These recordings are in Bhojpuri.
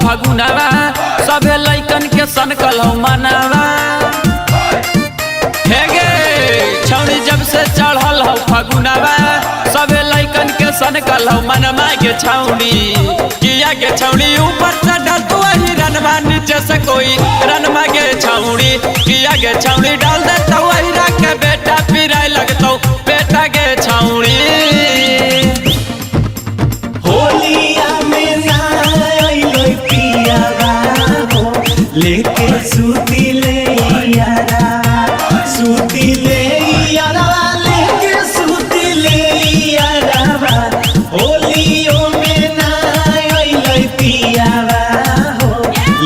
फगुनवा सभे लइकन के सनकल हो मनवा हे गे छौड़ी जब से चढ़ल हो फगुनवा सभे लइकन के सनकल हो मनवा के छौड़ी किया के छौड़ी ऊपर से डाल तू वही रनवा नीचे से कोई रनवा के छौड़ी किया के छौड़ी डाल दे तो वही रख के बेटा पिराए लगतो बेटा के छौड़ी लेके सूती ले यारा लेके सूती ले यारा होलियों में ना आइलै पियावा हो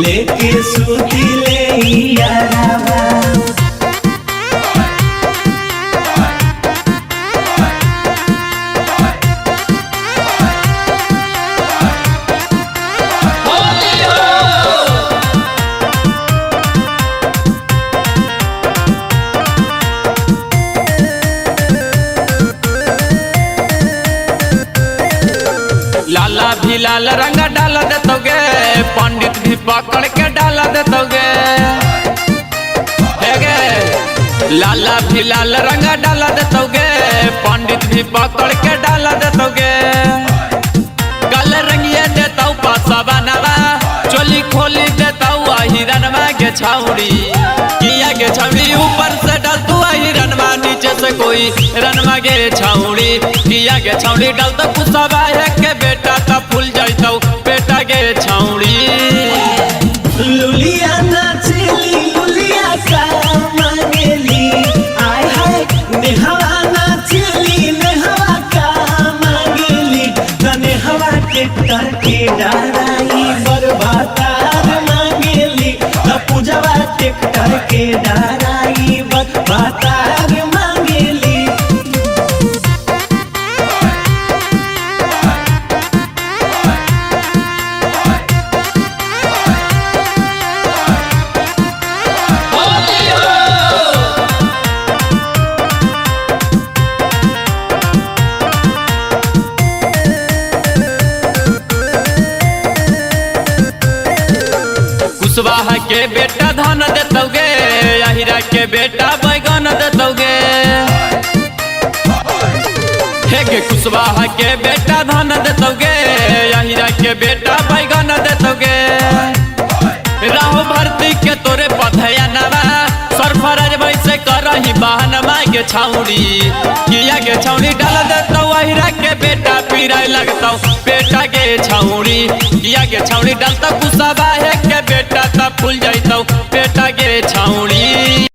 लेके सूती ले यारा लाला भी लाल रंग डाल देतोगे पंडित भी पकड़ के डाल देतोगे लाला भी लाल रंग डाल देतोगे पंडित भी पकड़ के डाल देतोगे कल रंगिए देता पासा बनवा चोली खोली देता हिरनवा के छौड़ी किया के छौड़ी ऊपर से डाल तू हिरनवा नीचे से कोई रनवा के छौड़ी किया के छौड़ी डाल तो कुसवा है के बेटा तब फूल जाइतो बेटा के छौड़ी लुलिया नाचली लुलिया का मांगेली आय हाय नेहवा नाचली नेहवा का मांगेली नेहवा के करके डाराई बरबातार मांगेली पूजवा के करके डाराई बरबातार मांगेली कुशवाहा के बेटा धान देतोगे अहिरा के बेटा बैगन देतोगे हे गे कुशवाहा के बेटा धान देतोगे अहिरा के बेटा बैगन देतोगे राहु भर्ती के तोरे पधया नवा सरफराज वैसे करही बहनमा के छौड़ी किया के छौड़ी डाल देतो अहिरा के बेटा पिराए लगतो बेटा के छौड़ी किया के छौड़ी डालतो कुसवा है के बेटा तब फूल जाइतो बेटा के छौड़ी।